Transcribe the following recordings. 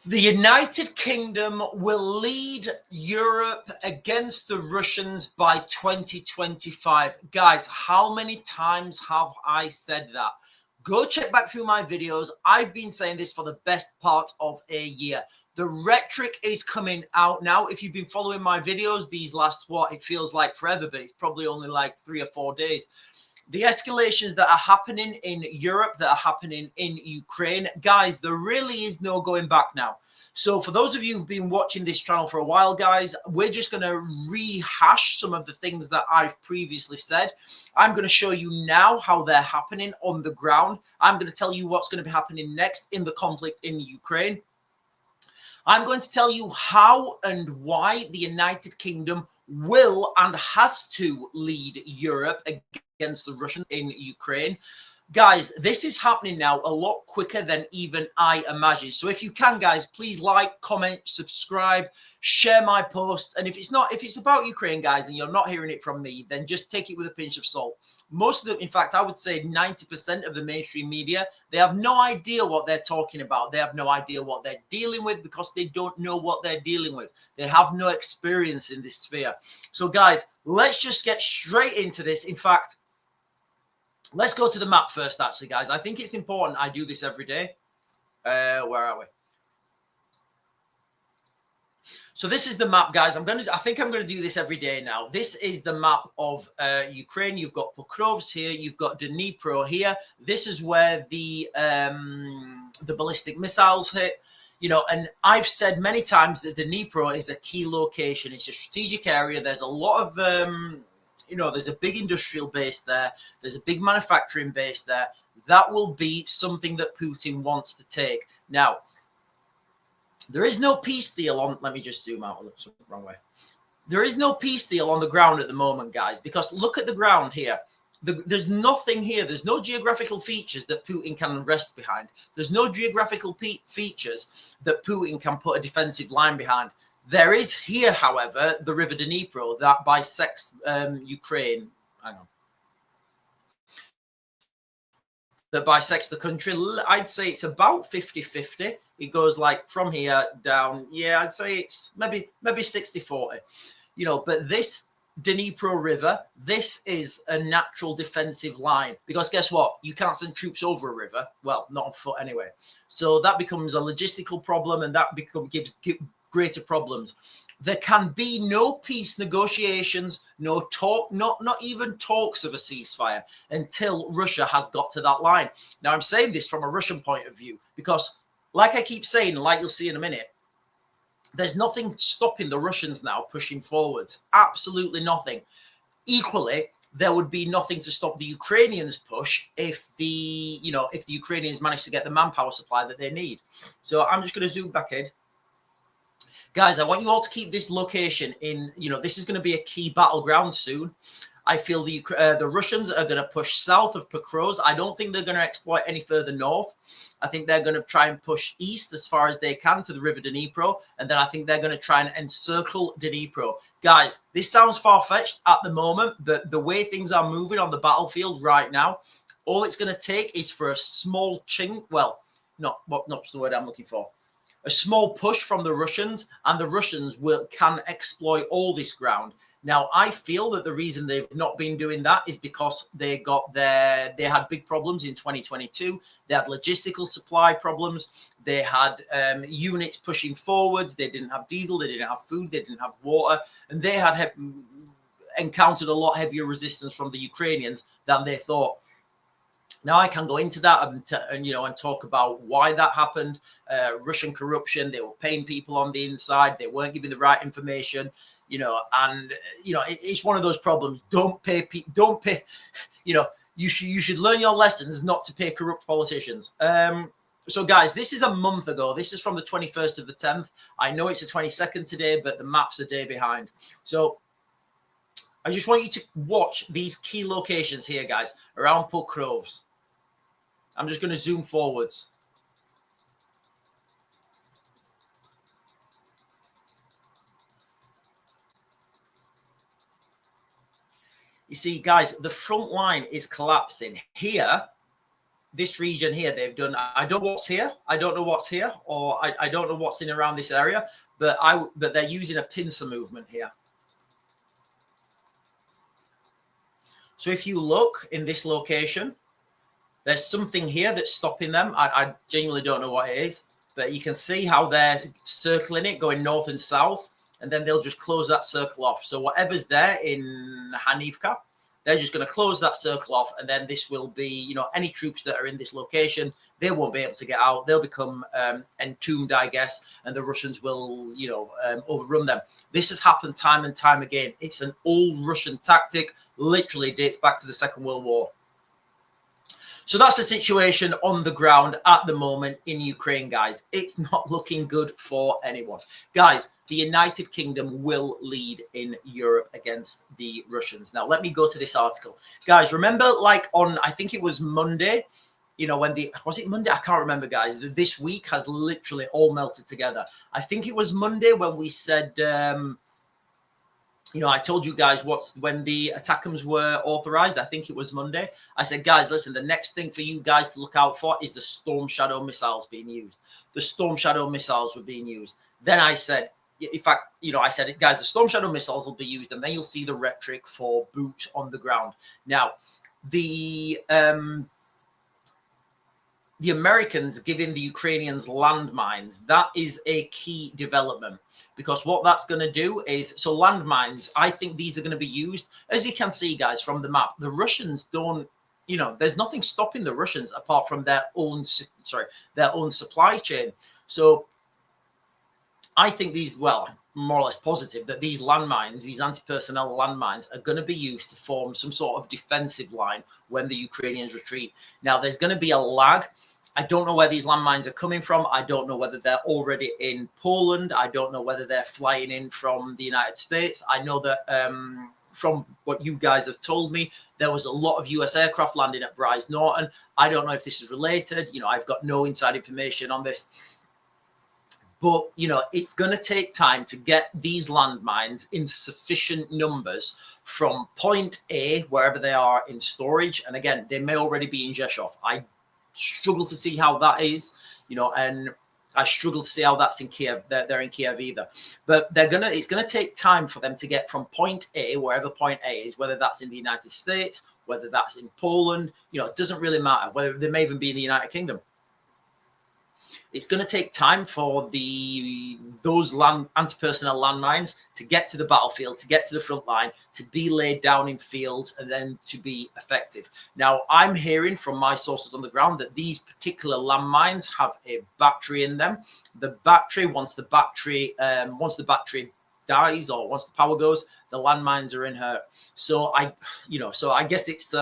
The United Kingdom will lead Europe against the Russians by 2025. Guys, how many times have I said that? Go check back through my videos. I've been saying this for the best part of a year. The rhetoric is coming out now. If you've been following my videos these last, it feels like forever, but it's probably only like 3 or 4 days. The escalations that are happening in Europe, that are happening in Ukraine, guys, there really is no going back now. So for those of you who've been watching this channel for a while, guys, we're just going to rehash some of the things that I've previously said. I'm going to show you now how they're happening on the ground. I'm going to tell you what's going to be happening next in the conflict in Ukraine. I'm going to tell you how and why the United Kingdom will and has to lead Europe against the Russians in Ukraine. Guys, this is happening now a lot quicker than even I imagined. So if you can, guys, please like, comment, subscribe, share my posts. And if it's about Ukraine, guys, and you're not hearing it from me, then just take it with a pinch of salt. Most of them, in fact, I would say 90% of the mainstream media, they have no idea what they're talking about. They have no idea what they're dealing with because they don't know what they're dealing with. They have no experience in this sphere. So, guys, let's just get straight into this. In fact, let's go to the map first, actually, guys. I think it's important I do this every day. Where are we? So this is the map, guys. I think I'm going to do this every day now. This is the map of Ukraine. You've got Pokrovsk here. You've got Dnipro here. This is where the ballistic missiles hit. You know, and I've said many times that Dnipro is a key location. It's a strategic area. There's a lot of there's a big industrial base there. There's a big manufacturing base there. That will be something that Putin wants to take. Now, there is no peace deal on. Let me just zoom out. Wrong way. There is no peace deal on the ground at the moment, guys, because look at the ground here. There's nothing here. There's no geographical features that Putin can rest behind. There's no geographical features that Putin can put a defensive line behind. There is here, however, the river Dnipro that bisects Ukraine. Hang on. That bisects the country. I'd say it's about 50-50. It goes like from here down. Yeah, I'd say it's maybe 60-40. You know, but this Dnipro River, this is a natural defensive line because guess what? You can't send troops over a river. Well, not on foot anyway. So that becomes a logistical problem, and that gives greater problems. There can be no peace negotiations, no talk, not even talks of a ceasefire until Russia has got to that line. Now, I'm saying this from a Russian point of view because, like I keep saying, like you'll see in a minute, there's nothing stopping the Russians now pushing forwards. Absolutely nothing. Equally, there would be nothing to stop the Ukrainians push if the Ukrainians manage to get the manpower supply that they need. So I'm just going to zoom back in. Guys, I want you all to keep this location in, this is going to be a key battleground soon. I feel the Russians are going to push south of Pokrovsk. I don't think they're going to exploit any further north. I think they're going to try and push east as far as they can to the river Dnipro. And then I think they're going to try and encircle Dnipro. Guys, this sounds far-fetched at the moment, but the way things are moving on the battlefield right now, all it's going to take is for a small chink. Well, not the word I'm looking for. A small push from the Russians, and the Russians can exploit all this ground. Now, I feel that the reason they've not been doing that is because they had big problems in 2022. They had logistical supply problems. They had units pushing forwards. They didn't have diesel. They didn't have food. They didn't have water. And they had encountered a lot heavier resistance from the Ukrainians than they thought. Now I can go into that and talk about why that happened. Russian corruption. They were paying people on the inside. They weren't giving the right information. It's one of those problems. Don't pay. You should learn your lessons not to pay corrupt politicians. So guys, this is a month ago. This is from the 21st of the 10th. I know it's the 22nd today, but the map's a day behind. So I just want you to watch these key locations here, guys, around Pokrovsk. I'm just going to zoom forwards. You see, guys, the front line is collapsing. Here, this region here, they've done, I don't know what's here. I don't know what's here, or I don't know what's in around this area, but they're using a pincer movement here. So if you look in this location, there's something here that's stopping them. I genuinely don't know what it is, but you can see how they're circling it, going north and south, and then they'll just close that circle off. So whatever's there in Hanivka, they're just going to close that circle off, and then this will be, you know, any troops that are in this location, they won't be able to get out. They'll become entombed, I guess, and the Russians will, you know, overrun them. This has happened time and time again. It's an old Russian tactic, literally dates back to the Second World War. So that's the situation on the ground at the moment in Ukraine, guys. It's not looking good for anyone. Guys, the United Kingdom will lead in Europe against the Russians. Now, let me go to this article. Guys, remember, like on, I think it was Monday, you know, when was it Monday? I can't remember, guys. This week has literally all melted together. I think it was Monday when we said, you know, I told you guys when the ATACMS were authorized. I think it was Monday. I said, guys, listen, the next thing for you guys to look out for is the Storm Shadow missiles being used. The Storm Shadow missiles were being used. Then I said, in fact, you know, I said, guys, the Storm Shadow missiles will be used, and then you'll see the rhetoric for boot on the ground. Now, the Americans giving the Ukrainians landmines, that is a key development, because what that's going to do is, so landmines, I think these are going to be used, as you can see, guys, from the map. The Russians don't, you know, there's nothing stopping the Russians apart from their own supply chain. So I think these, well, more or less positive that these landmines, these anti-personnel landmines, are going to be used to form some sort of defensive line when the Ukrainians retreat. Now, there's going to be a lag. I don't know where these landmines are coming from. I don't know whether they're already in Poland. I don't know whether they're flying in from the United States. I know that from what you guys have told me, there was a lot of US aircraft landing at Bryce Norton. I don't know if this is related. You know, I've got no inside information on this. But, you know, it's going to take time to get these landmines in sufficient numbers from point A, wherever they are, in storage. And again, they may already be in Zheshov. I struggle to see how that is, you know, and I struggle to see how that's in Kiev. They're in Kiev either. But it's going to take time for them to get from point A, wherever point A is, whether that's in the United States, whether that's in Poland, you know, it doesn't really matter. Whether they may even be in the United Kingdom. It's going to take time for those anti-personnel landmines to get to the battlefield, to get to the front line, to be laid down in fields, and then to be effective. Now, I'm hearing from my sources on the ground that these particular landmines have a battery in them. The battery, once the battery dies or once the power goes, the landmines are in her. So I guess it's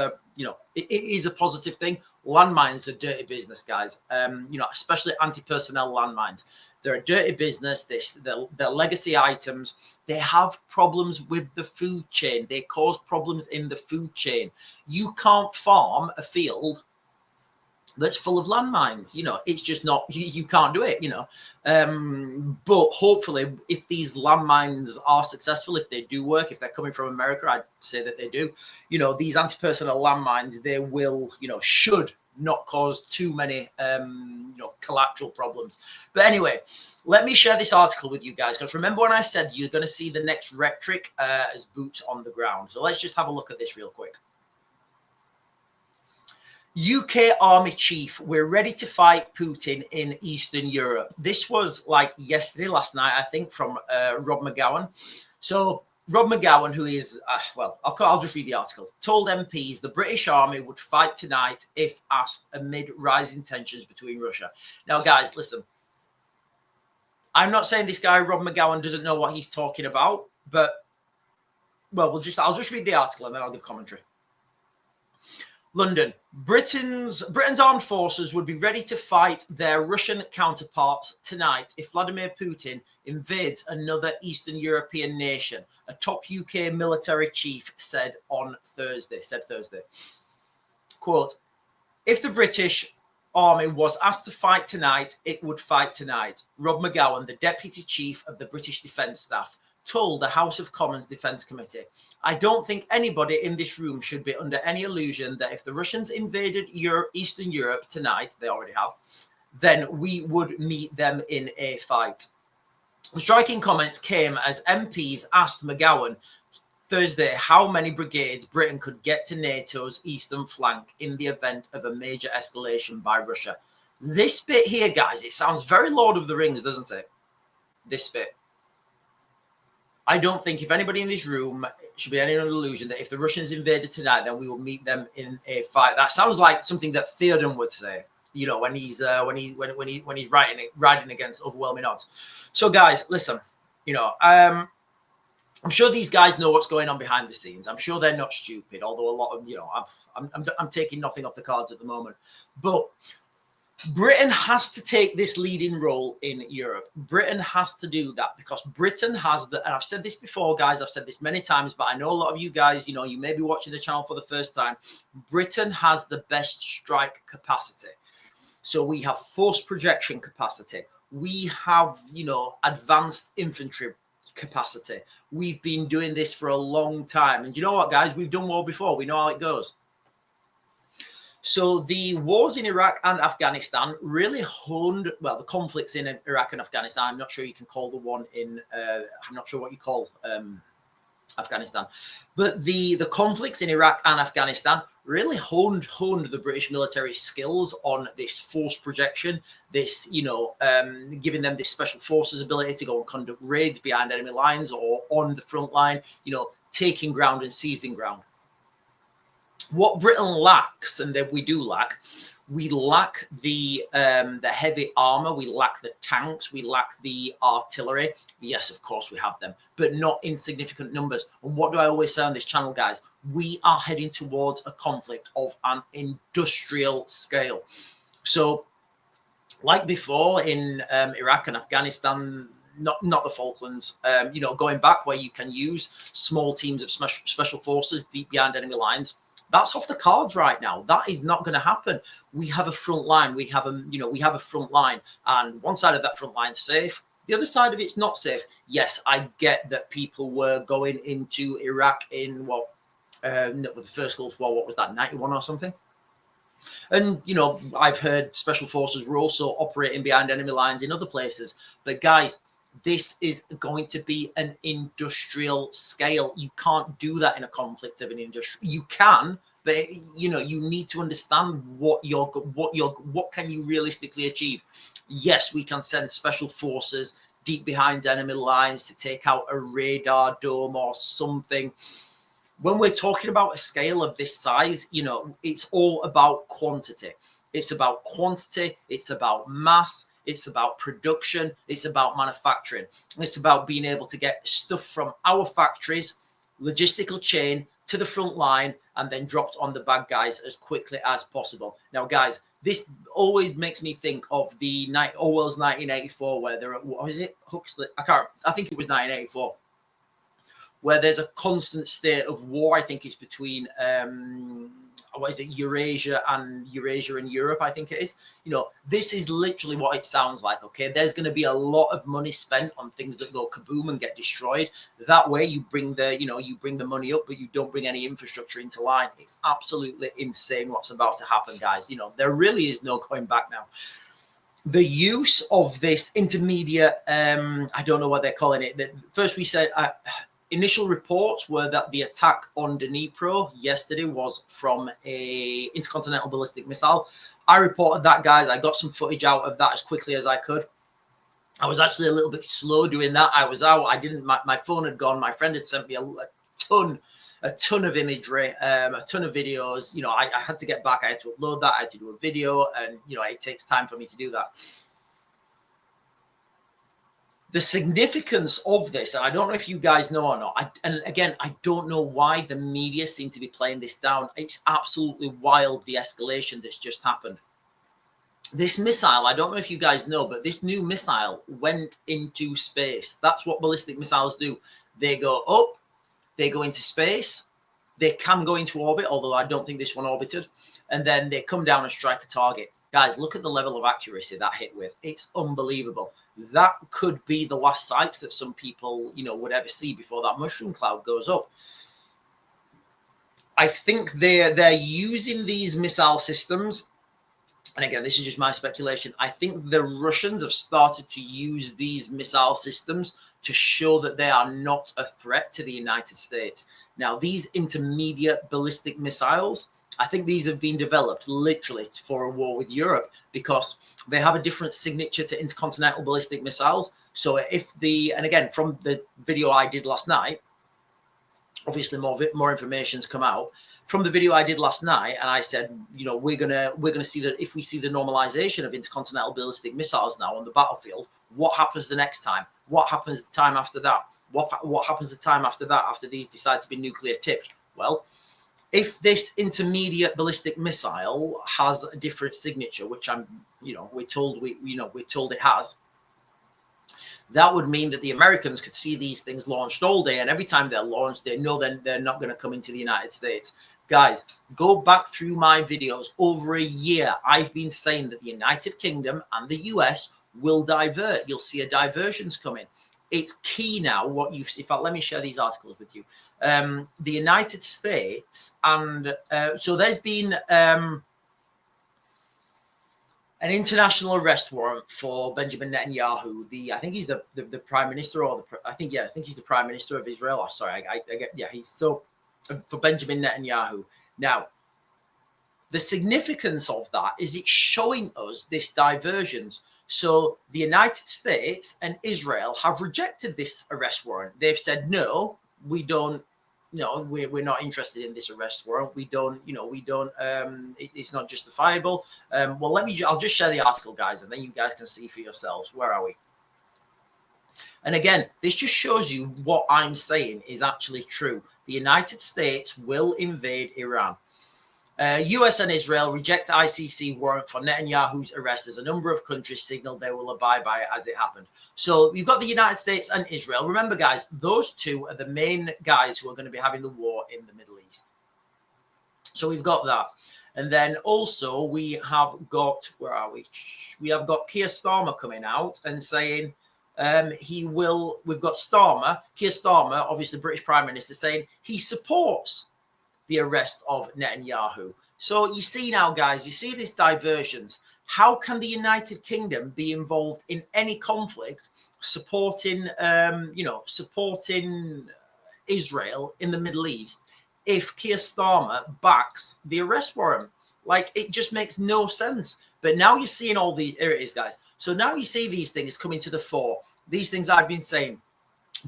it is a positive thing. Landmines are dirty business, guys. Especially anti-personnel landmines. They're a dirty business. They're legacy items. They have problems with the food chain. They cause problems in the food chain. You can't farm a field that's full of landmines. You know, it's just not, you can't do it, you know. But hopefully, if these landmines are successful, if they do work, if they're coming from America, I'd say that they do, you know, these anti-personnel landmines, they will, you know, should not cause too many, collateral problems. But anyway, let me share this article with you guys, because remember when I said you're going to see the next rhetoric as boots on the ground. So let's just have a look at this real quick. UK Army Chief, we're ready to fight Putin in Eastern Europe. This was like last night, I think, from Rob McGowan. So Rob McGowan, who is, I'll just read the article, told MPs the British Army would fight tonight if asked amid rising tensions between Russia. Now, guys, listen, I'm not saying this guy, Rob McGowan, doesn't know what he's talking about, but, well, I'll just read the article and then I'll give commentary. London. Britain's armed forces would be ready to fight their Russian counterparts tonight if Vladimir Putin invades another Eastern European nation, a top UK military chief said Thursday. Quote, if the British Army was asked to fight tonight, it would fight tonight. Rob McGowan, the Deputy Chief of the British Defence Staff, told the House of Commons Defense Committee, I don't think anybody in this room should be under any illusion that if the Russians invaded Eastern Europe tonight, they already have, then we would meet them in a fight. The striking comments came as MPs asked McGowan Thursday how many brigades Britain could get to NATO's eastern flank in the event of a major escalation by Russia. This bit here, guys, it sounds very Lord of the Rings, doesn't it? This bit. I don't think if anybody in this room should be any illusion that if the Russians invaded tonight, then we will meet them in a fight. That sounds like something that Theoden would say, you know, when he's riding against overwhelming odds. So, guys, listen, you know, I'm sure these guys know what's going on behind the scenes. I'm sure they're not stupid, although a lot of, you know, I'm taking nothing off the cards at the moment. But Britain has to take this leading role in Europe. Britain has to do that because Britain has the, and I've said this before, guys, I've said this many times, but I know a lot of you guys, you know, you may be watching the channel for the first time. Britain has the best strike capacity. So we have force projection capacity. We have, you know, advanced infantry capacity. We've been doing this for a long time. And you know what, guys? We've done war before. We know how it goes. So the wars in Iraq and Afghanistan really honed, well, the conflicts in Iraq and Afghanistan. I'm not sure you can call the one in, I'm not sure what you call Afghanistan. But the conflicts in Iraq and Afghanistan really honed the British military skills on this force projection, this, you know, giving them this special forces ability to go and conduct raids behind enemy lines or on the front line, you know, taking ground and seizing ground. What Britain lacks, and that we do lack, we lack the heavy armor, we lack the tanks, we lack the artillery. Yes, of course we have them, but not in significant numbers. And what do I always say on this channel, guys? We are heading towards a conflict of an industrial scale. So, like before in Iraq and Afghanistan, not the Falklands, you know, going back where you can use small teams of special forces deep behind enemy lines. That's off the cards right now. That is not going to happen. We have a front line. We have a front line, and one side of that front line is safe. The other side of it's not safe. Yes, I get that people were going into Iraq in the first Gulf War. What was that, 91 or something? And, you know, I've heard special forces were also operating behind enemy lines in other places. But guys, this is going to be an industrial scale. You can't do that in a conflict of an industry. You can, but you know, you need to understand what can you realistically achieve. Yes, we can send special forces deep behind enemy lines to take out a radar dome or something. When we're talking about a scale of this size, you know, it's all about quantity. It's about quantity. It's about mass. It's about production. It's about manufacturing. It's about being able to get stuff from our factories, logistical chain, to the front line, and then dropped on the bad guys as quickly as possible. Now, guys, this always makes me think of the Orwell's 1984, where there, what was it? Huxley? I think it was 1984, where there's a constant state of war. I think it's between what is it, Eurasia and Europe, I think it is. You know, this is literally what it sounds like, okay? There's going to be a lot of money spent on things that go kaboom and get destroyed. That way you bring the money up, but you don't bring any infrastructure into line. It's absolutely insane what's about to happen, guys. You know, there really is no going back now. The use of this intermediate, I don't know what they're calling it. First we said, initial reports were that the attack on Dnipro yesterday was from a intercontinental ballistic missile. I reported that, guys. I got some footage out of that as quickly as I could. I was actually a little bit slow doing that. I was out. My phone had gone. My friend had sent me a ton of imagery, a ton of videos. You know, I had to get back. I had to upload that. I had to do a video, and you know, it takes time for me to do that. The significance of this, and I don't know if you guys know or not, and again, I don't know why the media seem to be playing this down. It's absolutely wild, the escalation that's just happened. This missile, I don't know if you guys know, but this new missile went into space. That's what ballistic missiles do. They go up, they go into space, they can go into orbit, although I don't think this one orbited, and then they come down and strike a target. Guys, look at the level of accuracy that hit with. It's unbelievable. That could be the last sights that some people, would ever see before that mushroom cloud goes up. I think they're using these missile systems. And again, this is just my speculation. I think the Russians have started to use these missile systems to show that they are not a threat to the United States. Now, these intermediate ballistic missiles, I think these have been developed literally for a war with Europe because they have a different signature to intercontinental ballistic missiles. So and again, from the video I did last night, obviously more information's come out from the video I did last night, and I said, we're gonna see that if we see the normalization of intercontinental ballistic missiles now on the battlefield, what happens the next time? What happens the time after that? What happens the time after that? After these decide to be nuclear tipped? Well, if this intermediate ballistic missile has a different signature, which we're told it has, that would mean that the Americans could see these things launched all day, and every time they're launched, they know then they're not going to come into the United States. Guys, go back through my videos. Over a year, I've been saying that the United Kingdom and the US will divert. You'll see a diversions coming. It's key now what in fact, let me share these articles with you. The United States, and so there's been an international arrest warrant for Benjamin Netanyahu. I think he's the prime minister, I think he's the prime minister of Israel. Oh, sorry, for Benjamin Netanyahu. Now, the significance of that is it's showing us this diversions. So the United States and Israel have rejected this arrest warrant. They've said, no, we don't. No, we're not interested in this arrest warrant. It's not justifiable. Well, I'll just share the article, guys, and then you guys can see for yourselves. Where are we? And again, this just shows you what I'm saying is actually true. The United States will invade Iran. US and Israel reject ICC warrant for Netanyahu's arrest as a number of countries signaled they will abide by it as it happened. So you've got the United States and Israel. Remember, guys, those two are the main guys who are going to be having the war in the Middle East. So we've got that. And then also we have got, where are we? We have got Keir Starmer coming out and saying we've got Keir Starmer, obviously British Prime Minister, saying he supports the arrest of Netanyahu. So you see now, guys, you see these diversions. How can the United Kingdom be involved in any conflict supporting Israel in the Middle East if Keir Starmer backs the arrest warrant? Like, it just makes no sense. But now you're seeing all these, here it is, guys. So now you see these things coming to the fore. These things I've been saying,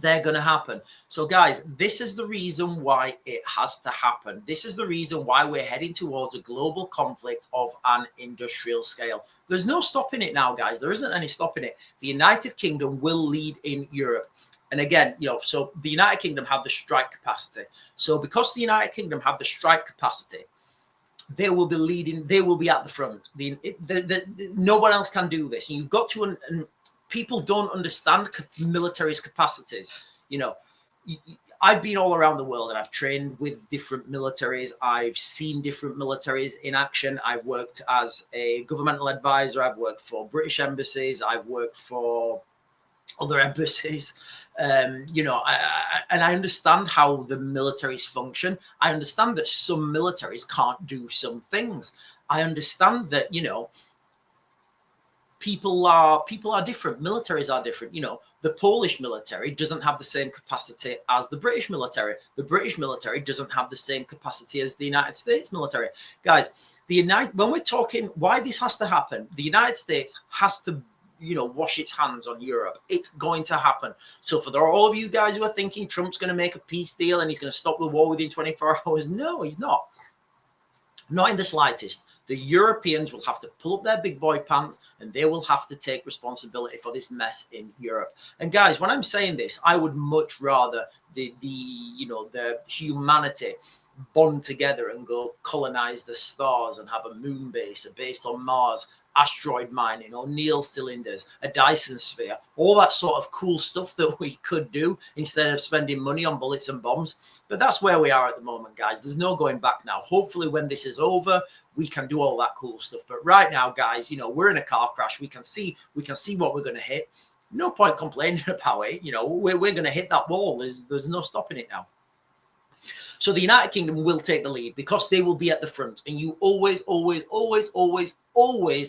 they're going to happen. So, guys, this is the reason why it has to happen. This is the reason why we're heading towards a global conflict of an industrial scale. There's no stopping it now, guys. There isn't any stopping it. The United Kingdom will lead in Europe. And again, so the United Kingdom have the strike capacity. So because the United Kingdom have the strike capacity, they will be leading. They will be at the front. No one else can do this. And you've got to... people don't understand military's capacities. I've been all around the world and I've trained with different militaries. I've seen different militaries in action. I've worked as a governmental advisor. I've worked for British embassies. I've worked for other embassies. And I understand how the militaries function. I understand that some militaries can't do some things. I understand that, people are different. Militaries are different. The Polish military doesn't have the same capacity as the British military. The British military doesn't have the same capacity as the United States military. Guys, when we're talking why this has to happen, the United States has to, wash its hands on Europe. It's going to happen. So for all of you guys who are thinking Trump's going to make a peace deal and he's going to stop the war within 24 hours, no, he's not. Not in the slightest. The Europeans will have to pull up their big boy pants and they will have to take responsibility for this mess in Europe. And guys, when I'm saying this, I would much rather the humanity bond together and go colonize the stars and have a moon base, a base on Mars, asteroid mining, O'Neill cylinders, a Dyson sphere, all that sort of cool stuff that we could do instead of spending money on bullets and bombs. But that's where we are at the moment, guys. There's no going back now. Hopefully when this is over, we can do all that cool stuff. But right now, guys, you know, we're in a car crash. We can see what we're going to hit. No point complaining about it. You know, we're going to hit that wall. There's no stopping it now. So the United Kingdom will take the lead because they will be at the front. And you always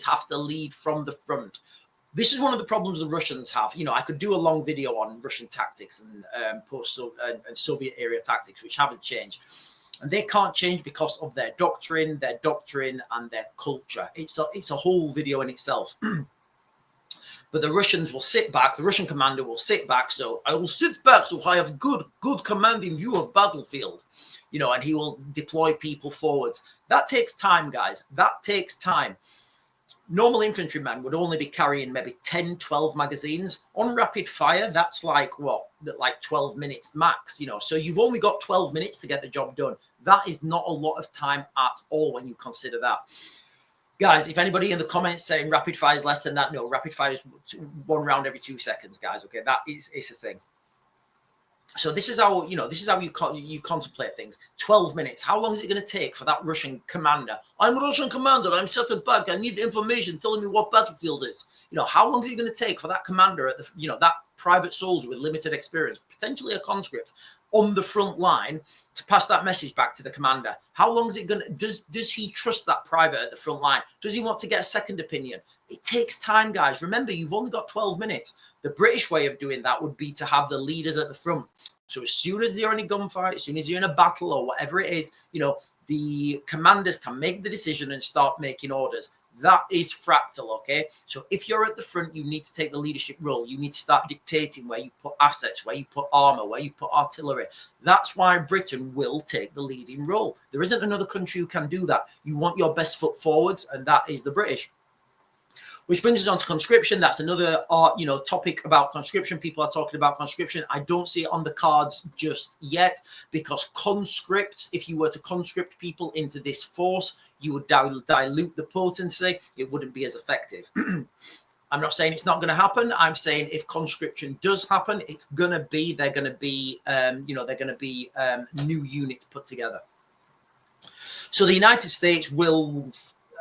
have to lead from the front. This is one of the problems the Russians have. You know, I could do a long video on Russian tactics and post-Soviet era tactics, which haven't changed. And they can't change because of their doctrine and their culture. It's a whole video in itself. But the Russians will sit back. The Russian commander will sit back. So I will sit back so I have good commanding view of battlefield, you know, and he will deploy people forwards. That takes time, guys. That takes time. Normal infantrymen would only be carrying maybe 10, 12 magazines. On rapid fire, that's like what? Like 12 minutes max, you know. So you've only got 12 minutes to get the job done. That is not a lot of time at all when you consider that. Guys, if anybody in the comments saying rapid fire is less than that, no, rapid fire is 1 round every 2 seconds, guys. Okay, that is a thing. So this is how, you know, this is how you contemplate things. 12 minutes. How long is it going to take for that Russian commander? I'm a Russian commander. I'm set back. I need information telling me what battlefield is. You know, how long is it going to take for that commander at the, you know, that private soldier with limited experience, potentially a conscript, on the front line to pass that message back to the commander? How long is it going to, does he trust that private at the front line? Does he want to get a second opinion? It takes time, guys. Remember, you've only got 12 minutes. The British way of doing that would be to have the leaders at the front. So as soon as they're in a gunfight, as soon as you're in a battle or whatever it is, you know, the commanders can make the decision and start making orders. That is fractal, okay? So if you're at the front, you need to take the leadership role. You need to start dictating where you put assets, where you put armor, where you put artillery. That's why Britain will take the leading role. There isn't another country who can do that. You want your best foot forwards, and that is the British. Which brings us on to conscription. That's another you know, topic about conscription. People are talking about conscription. I don't see it on the cards just yet because conscripts, if you were to conscript people into this force, you would dilute the potency. It wouldn't be as effective. I'm not saying it's not going to happen. I'm saying if conscription does happen, it's going to be, they're going to be, you know, they're going to be new units put together. So the United States will,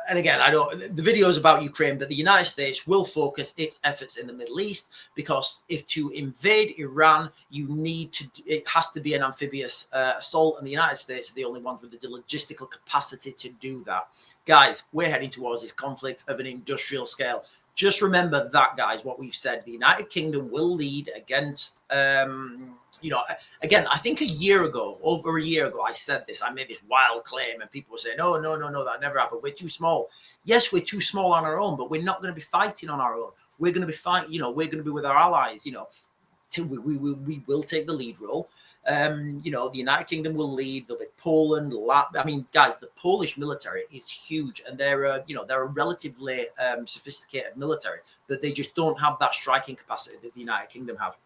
and again, I don't, the video is about Ukraine, but the United States will focus its efforts in the Middle East because if to invade Iran, you need to, it has to be an amphibious assault, and the United States are the only ones with the logistical capacity to do that. Guys, we're heading towards this conflict of an industrial scale. Just remember that, guys, what we've said. The United Kingdom will lead against, you know, again, I think over a year ago, I said this. I made this wild claim and people were saying, no, that never happened. We're too small. Yes, we're too small on our own, but we're not going to be fighting on our own. We're going to be fighting, you know, we're going to be with our allies, you know, we will take the lead role. You know, the United Kingdom will lead. There'll be Poland, I mean, guys, the Polish military is huge, and they're you know, they're a relatively sophisticated military, that they just don't have that striking capacity that the United Kingdom have.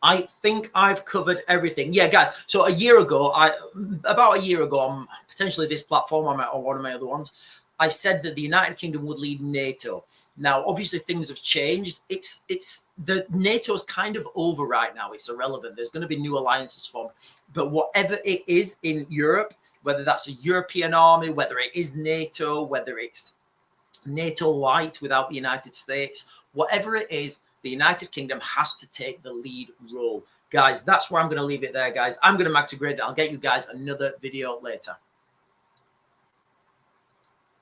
I think I've covered everything. Yeah, guys. So about a year ago, on potentially this platform or one of my other ones, I said that the United Kingdom would lead NATO. Now, obviously, things have changed. The NATO is kind of over right now. It's irrelevant. There's going to be new alliances formed. But whatever it is in Europe, whether that's a European army, whether it is NATO, whether it's NATO light without the United States, whatever it is, the United Kingdom has to take the lead role. Guys, that's where I'm going to leave it there, guys. I'm going to mag to grid. I'll get you guys another video later.